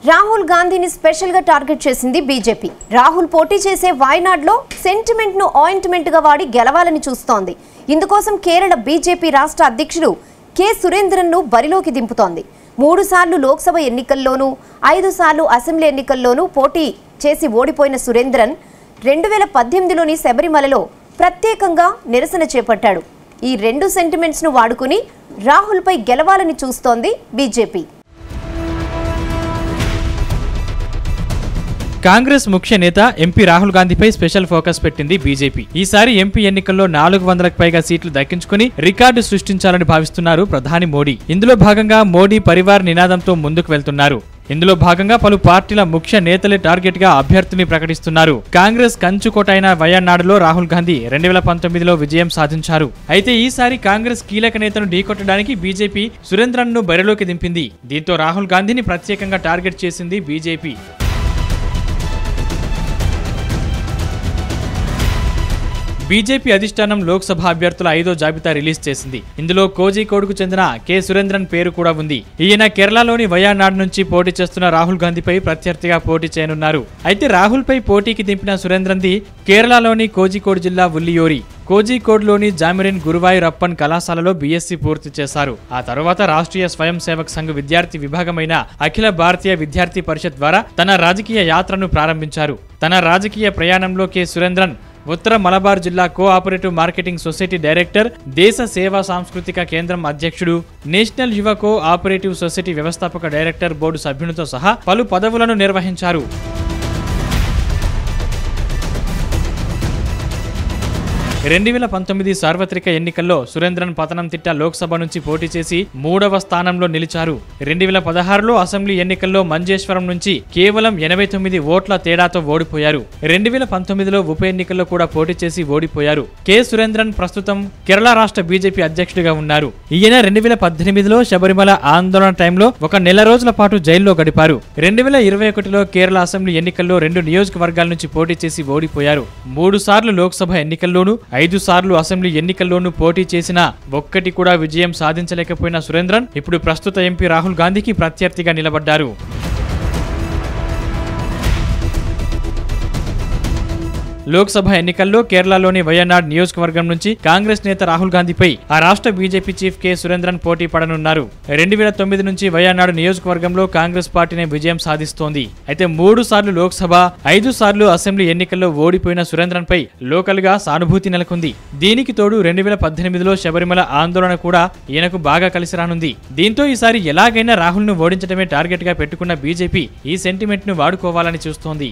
రాహుల్ గాంధీని స్పెషల్ గా టార్గెట్ చేసింది బీజేపీ. రాహుల్ పోటీ చేసే వాయనాడ్లో సెంటిమెంట్ ను ఆయింట్మెంట్ గా వాడి గెలవాలని చూస్తోంది. ఇందుకోసం కేరళ బీజేపీ రాష్ట్ర అధ్యక్షుడు కె సురేంద్రన్ ను బరిలోకి దింపుతోంది. 3 సార్లు లోక్సభ ఎన్నికల్లోనూ 5 సార్లు అసెంబ్లీ ఎన్నికల్లోనూ పోటీ చేసి ఓడిపోయిన సురేంద్రన్ 2018లోని శబరిమలలో ప్రత్యేకంగా నిరసన చేపట్టాడు. ఈ 2 సెంటిమెంట్స్ ను వాడుకుని రాహుల్ పై గెలవాలని చూస్తోంది బీజేపీ. కాంగ్రెస్ ముఖ్య నేత ఎంపీ రాహుల్ గాంధీపై స్పెషల్ ఫోకస్ పెట్టింది బీజేపీ. ఈసారి ఎంపీ ఎన్నికల్లో 400కు పైగా సీట్లు దక్కించుకుని రికార్డు సృష్టించాలని భావిస్తున్నారు ప్రధాని మోడీ. ఇందులో భాగంగా మోడీ పరివార్ నినాదంతో ముందుకు వెళ్తున్నారు. ఇందులో భాగంగా పలు పార్టీల ముఖ్య నేతలే టార్గెట్ గా అభ్యర్థిని ప్రకటిస్తున్నారు. కాంగ్రెస్ కంచుకోట అయిన వయనాడులో రాహుల్ గాంధీ 2019లో విజయం సాధించారు. అయితే ఈసారి కాంగ్రెస్ కీలక నేతను ఢీకొట్టడానికి బీజేపీ సురేంద్రన్ ను బరిలోకి దింపింది. దీంతో రాహుల్ గాంధీని ప్రత్యేకంగా టార్గెట్ చేసింది బీజేపీ. బీజేపీ అధిష్టానం లోక్సభ అభ్యర్థుల 5వ జాబితా రిలీజ్ చేసింది. ఇందులో కోజికోడ్కు చెందిన కె సురేంద్రన్ పేరు కూడా ఉంది. ఈయన కేరళలోని వయనాడ్ నుంచి పోటీ చేస్తున్న రాహుల్ గాంధీపై ప్రత్యర్థిగా పోటీ చేయనున్నారు. అయితే రాహుల్ పై పోటీకి దింపిన సురేంద్రన్ది కేరళలోని కోజికోడ్ జిల్లా ఉల్లియోరి. కోజికోడ్లోని జామిరిన్ గురువాయూరప్పన్ కళాశాలలో బీఎస్సీ పూర్తి చేశారు. ఆ తర్వాత రాష్ట్రీయ స్వయం సేవక్ సంఘ్ విద్యార్థి విభాగమైన అఖిల భారతీయ విద్యార్థి పరిషత్ ద్వారా తన రాజకీయ యాత్రను ప్రారంభించారు. తన రాజకీయ ప్రయాణంలో కె సురేంద్రన్ ఉత్తర మలబార్ జిల్లా కోఆపరేటివ్ మార్కెటింగ్ సొసైటీ డైరెక్టర్, దేశ సేవా సాంస్కృతిక కేంద్రం అధ్యక్షుడు, నేషనల్ యువ కోఆపరేటివ్ సొసైటీ వ్యవస్థాపక డైరెక్టర్ బోర్డు సభ్యునితో సహా పలు పదవులను నిర్వహించారు. 2019 సార్వత్రిక ఎన్నికల్లో సురేంద్రన్ పతనంతిట్ట లోక్సభ నుంచి పోటీ చేసి 3వ స్థానంలో నిలిచారు. 2016లో అసెంబ్లీ ఎన్నికల్లో మంజేశ్వరం నుంచి కేవలం 89 ఓట్ల తేడాతో ఓడిపోయారు. 2019లో ఉప ఎన్నికల్లో కూడా పోటీ చేసి ఓడిపోయారు. కె సురేంద్రన్ ప్రస్తుతం కేరళ రాష్ట్ర బీజేపీ అధ్యక్షుడిగా ఉన్నారు. ఈయన 2018లో శబరిమల ఆందోళన టైంలో 1 నెల రోజుల పాటు జైల్లో గడిపారు. 2021లో కేరళ అసెంబ్లీ ఎన్నికల్లో 2 నియోజకవర్గాల నుంచి పోటీ చేసి ఓడిపోయారు. 3 సార్లు లోక్సభ ఎన్నికల్లోనూ 5 సార్లు అసెంబ్లీ ఎన్నికల్లోనూ పోటీ చేసినా ఒక్కటి కూడా విజయం సాధించలేకపోయిన సురేంద్రన్ ఇప్పుడు ప్రస్తుత ఎంపీ రాహుల్ గాంధీకి ప్రత్యర్థిగా నిలబడ్డారు. లోక్సభ ఎన్నికల్లో కేరళలోని వయనాడ్ నియోజకవర్గం నుంచి కాంగ్రెస్ నేత రాహుల్ గాంధీపై ఆ రాష్ట్ర బీజేపీ చీఫ్ కె సురేంద్రన్ పోటీ పడనున్నారు. 2009 నుంచి వయనాడ్ నియోజకవర్గంలో కాంగ్రెస్ పార్టీనే విజయం సాధిస్తోంది. అయితే 3 సార్లు లోక్సభ, 5 సార్లు అసెంబ్లీ ఎన్నికల్లో ఓడిపోయిన సురేంద్రన్ పై లోకల్ గా సానుభూతి నెలకొంది. దీనికి తోడు 2018లో శబరిమల ఆందోళన కూడా ఈయనకు బాగా కలిసి రానుంది. దీంతో ఈసారి ఎలాగైనా రాహుల్ ను ఓడించడమే టార్గెట్ గా పెట్టుకున్న బీజేపీ ఈ సెంటిమెంట్ ను వాడుకోవాలని చూస్తోంది.